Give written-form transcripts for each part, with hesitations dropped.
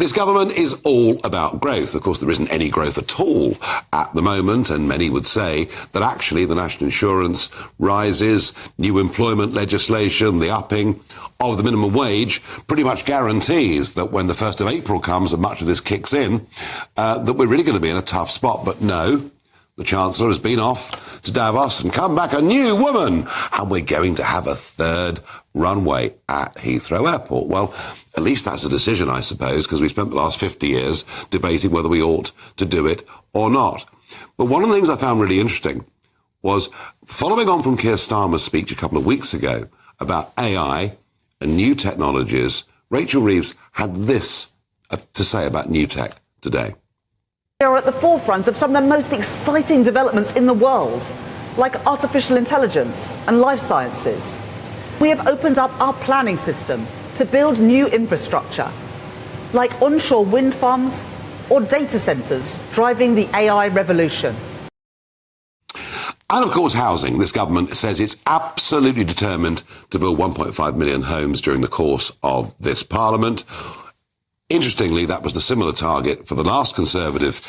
This government is all about growth. Of course, there isn't any growth at all at the moment, and many would say that actually the national insurance rises, new employment legislation, the upping of the minimum wage pretty much guarantees that when the 1st of April comes and much of this kicks in, that we're really going to be in a tough spot. But no, the Chancellor has been off to Davos and come back a new woman, and we're going to have a third runway at Heathrow Airport. Well, at least that's a decision, I suppose, because we've spent the last 50 years debating whether we ought to do it or not. But one of the things I found really interesting was, following on from Keir Starmer's speech a couple of weeks ago about AI and new technologies, Rachel Reeves had this to say about new tech today. We are at the forefront of some of the most exciting developments in the world, like artificial intelligence and life sciences. We have opened up our planning system to build new infrastructure, like onshore wind farms or data centres driving the AI revolution. And of course, housing. This government says it's absolutely determined to build 1.5 million homes during the course of this parliament. Interestingly, that was the similar target for the last Conservative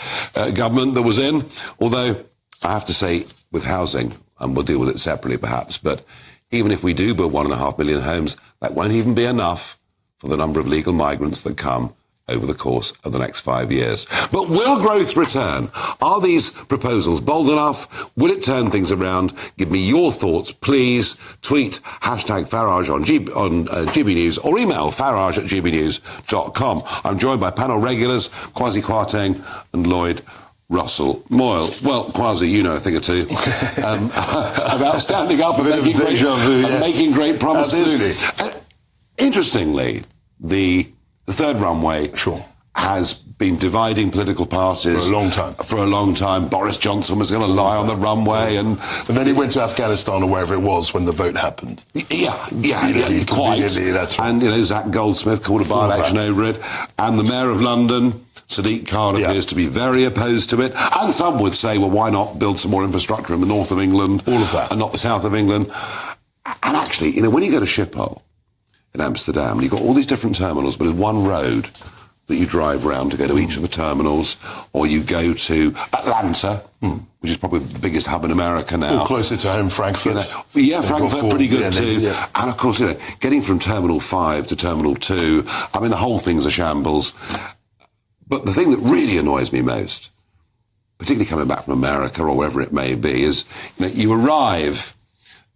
government that was in, although I have to say with housing, and we'll deal with it separately perhaps, but even if we do build 1.5 million homes, that won't even be enough for the number of legal migrants that come over the course of the next 5 years. But will growth return? Are these proposals bold enough? Will it turn things around? Give me your thoughts, please. Tweet #Farage on GB News or email farage@gbnews.com. I'm joined by panel regulars, Kwasi Kwarteng and Lloyd Russell Moyle. Well, Kwasi, you know a thing or two about standing up and making great promises. Absolutely. Interestingly, the third runway has been dividing political parties for a long time. Boris Johnson was going to lie on the runway, and then he went to Afghanistan or wherever it was when the vote happened. Yeah, quite. That's right. And Zach Goldsmith called a by-election over it, and the Mayor of London, Sadiq Khan, appears to be very opposed to it. And some would say, well, why not build some more infrastructure in the north of England, all of that, and not the south of England? And actually, when you go to Schiphol in Amsterdam, you've got all these different terminals, but there's one road that you drive round to go to each of the terminals, or you go to Atlanta, which is probably the biggest hub in America now. Or closer to home, Frankfurt. Frankfurt, pretty good too. And of course, getting from Terminal 5 to Terminal 2, I mean, the whole thing's a shambles. But the thing that really annoys me most, particularly coming back from America or wherever it may be, is you arrive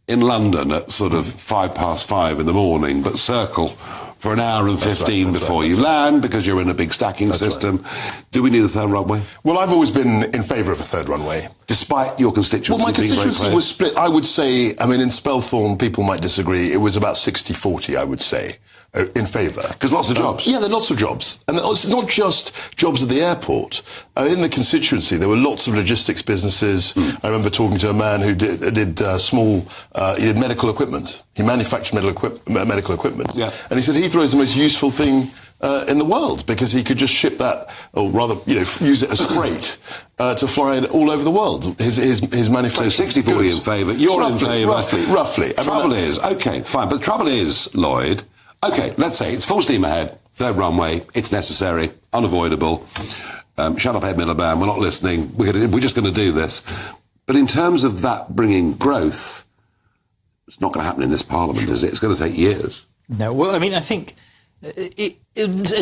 in London at sort of 5:05 in the morning, but circle for an hour and 15 before you land because you're in a big stacking system. Right. Do we need a third runway? Well, I've always been in favour of a third runway. Despite your constituency being very close? Well, my constituency was split. I would say, I mean, in Spelthorne, people might disagree. It was about 60-40, I would say, in favour. Because lots of jobs. Yeah, there are lots of jobs. And it's not just jobs at the airport. In the constituency, there were lots of logistics businesses. I remember talking to a man who did he did medical equipment. He manufactured medical equipment. Yeah. And he said Heathrow is the most useful thing in the world because he could just ship that, or rather, use it as freight to fly it all over the world. His manufacturing. So 60-40 in favour. You're in favour. Roughly. Trouble is, okay, fine. But the trouble is, Lloyd, okay, let's say it's full steam ahead, third runway, it's necessary, unavoidable. Shut up, Ed Miliband, we're not listening, we're just going to do this. But in terms of that bringing growth, it's not going to happen in this parliament, is it? It's going to take years. No, well, I mean, I think a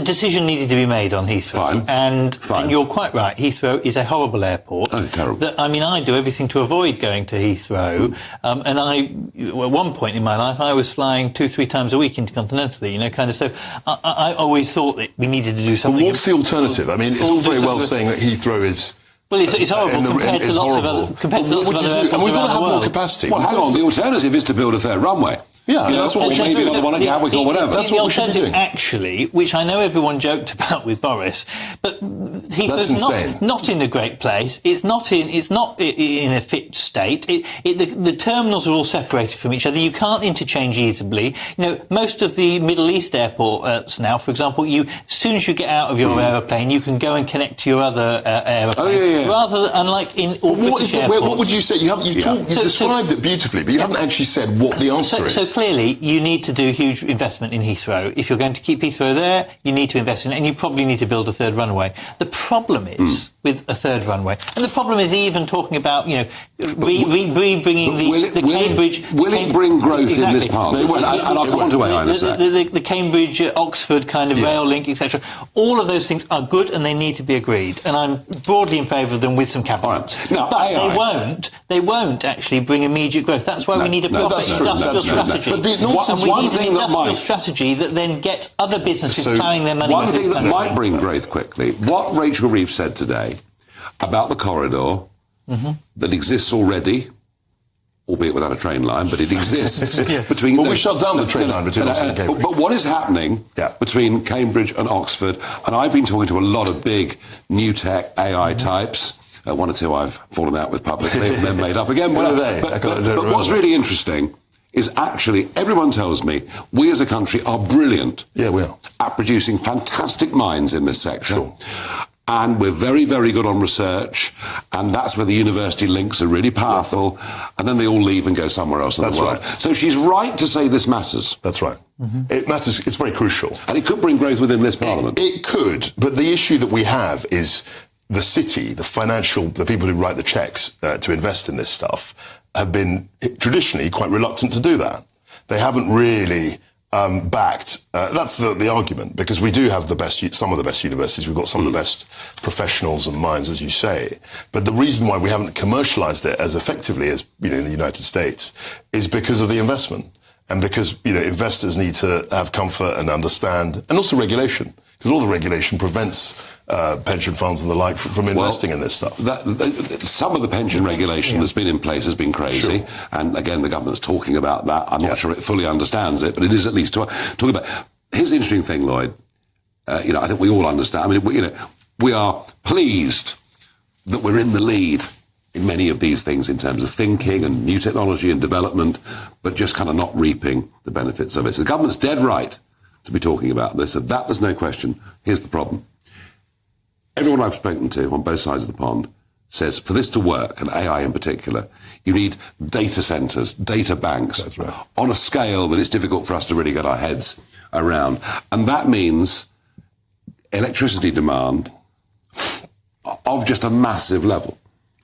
decision needed to be made on Heathrow. Fine. And you're quite right, Heathrow is a horrible airport. Oh, terrible. I do everything to avoid going to Heathrow. And at one point in my life, I was flying 2-3 times a week intercontinentally, So I always thought that we needed to do something. But what's the alternative? I mean, it's all very well saying that Heathrow is... Well, it's horrible compared to lots of other airports around the world. And we've got to have more capacity. Well, hang on, the alternative is to build a third runway. Yeah, that's what we should do. Maybe another one at Gatwick or whatever. That's what we should be doing. Actually, which I know everyone joked about with Boris, but Heathrow's not in a great place. It's not in a fit state. The terminals are all separated from each other. You can't interchange easily. Most of the Middle East airports now, for example, as soon as you get out of your aeroplane, you can go and connect to your other aeroplane. Rather unlike in all British airports. What would you say? You described it beautifully, but you haven't actually said what the answer is. So clearly, you need to do huge investment in Heathrow. If you're going to keep Heathrow there, you need to invest in it, and you probably need to build a third runway. The problem is with a third runway, and the problem is even talking about, bringing the Cambridge... Will it bring growth in this Parliament? And I'll come on to AI in a sec. The Cambridge-Oxford kind of rail link, etc. All of those things are good and they need to be agreed. And I'm broadly in favour of them with some caveats. Right. Now, but AI, they won't actually bring immediate growth. That's why we need a proper industrial strategy. But the and we need an industrial strategy that then gets other businesses ploughing their money. One thing that might bring growth quickly, what Rachel Reeves said today about the corridor that exists already, albeit without a train line, but it exists between... Well, we shut down the train line between Oxford and Cambridge. But what is happening between Cambridge and Oxford, and I've been talking to a lot of big new tech AI types, one or two I've fallen out with publicly and then made up again. What are they? But what's really interesting is actually everyone tells me we as a country are brilliant we are. at producing fantastic minds in this sector. Sure. And we're very, very good on research, and that's where the university links are really powerful, and then they all leave and go somewhere else in the world. Right. So she's right to say this matters. That's right. It matters. It's very crucial. And it could bring growth within this Parliament. It could, but the issue that we have is the city, the people who write the checks to invest in this stuff have been traditionally quite reluctant to do that. They haven't really... backed. That's the argument, because we do have some of the best universities. We've got some of the best professionals and minds, as you say. But the reason why we haven't commercialised it as effectively as in the United States is because of the investment, and because investors need to have comfort and understand, and also regulation, because all the regulation prevents pension funds and the like from investing in this stuff. Some of the pension regulation that's been in place has been crazy, and again, the government's talking about that. I'm not sure it fully understands it, but it is at least talking about. Here's the interesting thing, Lloyd. I think we all understand. I mean, we are pleased that we're in the lead in many of these things in terms of thinking and new technology and development, but just kind of not reaping the benefits of it. So the government's dead right to be talking about this, and that there's no question. Here's the problem. Everyone I've spoken to on both sides of the pond says for this to work, and AI in particular, you need data centres, data banks on a scale that it's difficult for us to really get our heads around. And that means electricity demand of just a massive level.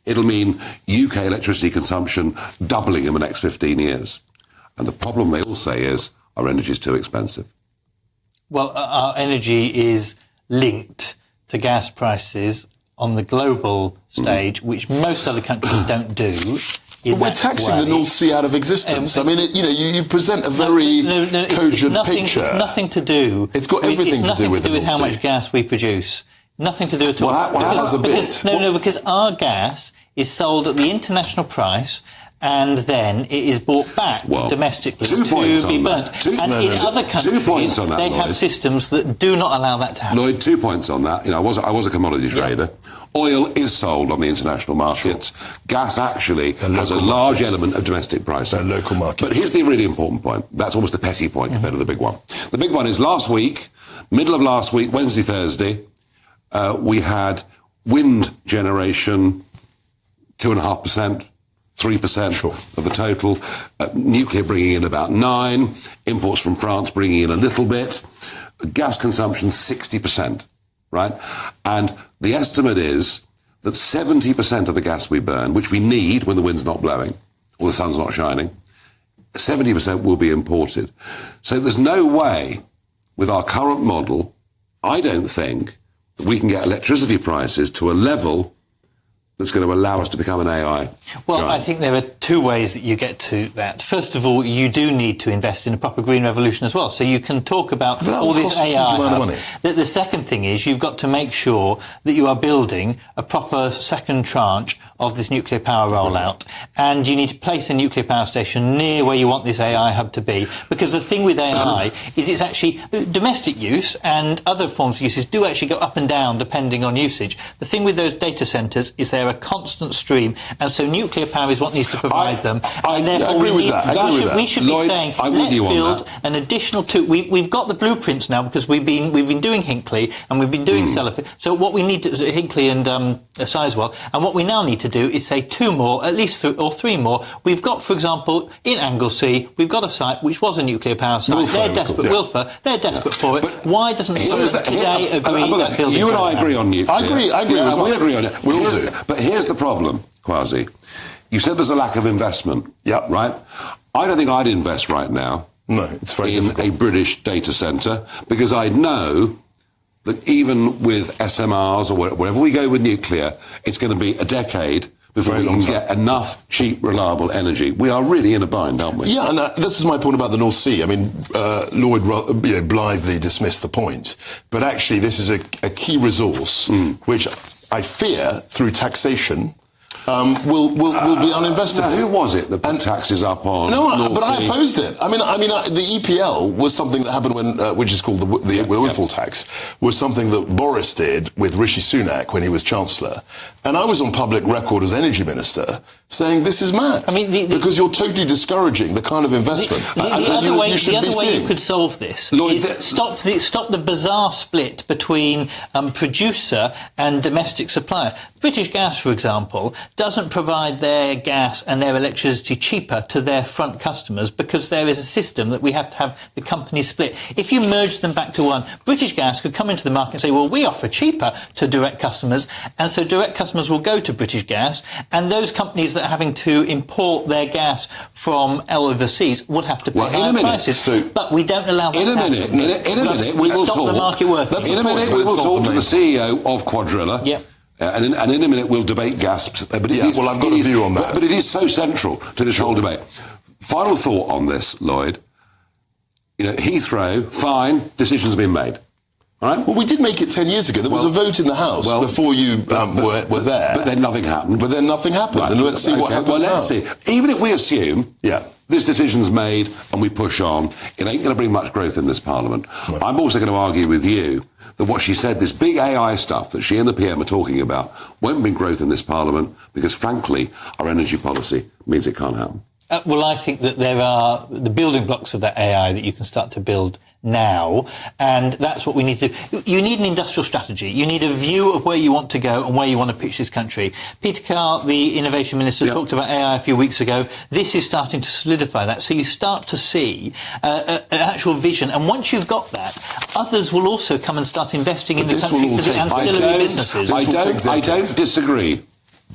It'll mean UK electricity consumption doubling in the next 15 years. And the problem they all say is our energy is too expensive. Well, our energy is linked to gas prices on the global stage, which most other countries don't do. But we're taxing the North Sea out of existence. I mean, you present a very cogent picture. It's nothing to do. It's got everything to do with the North Sea. How much gas we produce. Nothing to do at all. Because our gas is sold at the international price, and then it is brought back domestically to be burnt. In other countries, they have systems that do not allow that to happen. Lloyd, 2 points on that. I was a commodity trader. Oil is sold on the international markets. Gas actually has a large element of domestic pricing. Local markets. But here's the really important point. That's almost the petty point compared to the big one. The big one is middle of last week, Wednesday, Thursday, we had wind generation 2.5%. 3% of the total, nuclear bringing in about 9%, imports from France bringing in a little bit, gas consumption 60%, right? And the estimate is that 70% of the gas we burn, which we need when the wind's not blowing or the sun's not shining, 70% will be imported. So there's no way with our current model, I don't think, that we can get electricity prices to a level that's going to allow us to become an AI. Well, I think there are two ways that you get to that. First of all, you do need to invest in a proper green revolution as well. So you can talk about all this AI. The second thing is you've got to make sure that you are building a proper second tranche of this nuclear power rollout. And you need to place a nuclear power station near where you want this AI hub to be. Because the thing with AI is it's actually domestic use, and other forms of uses do actually go up and down depending on usage. The thing with those data centres is they're They're a constant stream, and so nuclear power is what needs to provide them. And I therefore, agree with that. We should Lloyd, be saying, I'm with let's you on build that. an additional two. We've got the blueprints now because we've been doing Hinkley and we've been doing Sellafield. So what we need to Hinkley and Sizewell, and what we now need to do is say two more, at least three more. We've got, for example, in Anglesey, we've got a site which was a nuclear power site. Wilfer, they're desperate. Wilfer, they're desperate for it. But why doesn't someone today agree that building? You and I agree on nuclear. I agree. Yeah, we agree on it. We all do. But here's the problem, Kwasi. You said there's a lack of investment. Yep. Right? I don't think I'd invest right now. No, it's very in difficult. a British data centre, because I know that even with SMRs or wherever we go with nuclear, it's going to be a decade before we can get enough cheap, reliable energy. We are really in a bind, aren't we? Yeah, and this is my point about the North Sea. I mean, Lloyd blithely dismissed the point, but actually this is a key resource which I fear, through taxation, will be uninvested. Now, who was it that put taxes up on? No, North but Sea? I opposed it. I mean, the EPL was something that happened when, which is called the windfall tax, was something that Boris did with Rishi Sunak when he was Chancellor, and I was on public record as Energy Minister saying this is mad. I mean, because you're totally discouraging the kind of investment. The other way you could solve this is stop the bizarre split between producer and domestic supplier. British Gas, for example, doesn't provide their gas and their electricity cheaper to their front customers because there is a system that we have to have the companies split. If you merge them back to one, British Gas could come into the market and say, well, we offer cheaper to direct customers, and so direct customers will go to British Gas, and those companies that are having to import their gas from overseas would have to pay higher prices. But we don't allow that in a minute, we will stop talk. the market working. In a minute, we will talk to the CEO of Quadrilla. Yep. And in a minute, we'll debate gas. But well, I've got a view on that. But it is so central to this whole debate. Final thought on this, Lloyd. Heathrow, fine, decision's been made. All right? Well, we did make it 10 years ago. There was a vote in the House before you were there. But then nothing happened. Right. And let's see what happens Well, let's see. Even if we assume this decision's made and we push on, it ain't going to bring much growth in this Parliament. No. I'm also going to argue with you that what she said, this big AI stuff that she and the PM are talking about, won't bring growth in this Parliament because, frankly, our energy policy means it can't happen. Well, I think that there are the building blocks of that AI that you can start to build now, and that's what we need to do. You need an industrial strategy. You need a view of where you want to go and where you want to pitch this country. Peter Carr, the Innovation Minister, talked about AI a few weeks ago. This is starting to solidify that. So you start to see an actual vision, and once you've got that, others will also come and start investing in the country for the ancillary businesses. I don't disagree.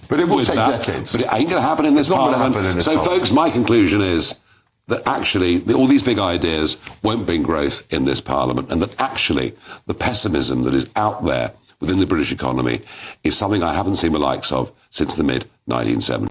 But it will take decades. But it ain't going to happen in this Parliament. So, folks, my conclusion is that actually all these big ideas won't bring growth in this Parliament, and that actually the pessimism that is out there within the British economy is something I haven't seen the likes of since the mid-1970s.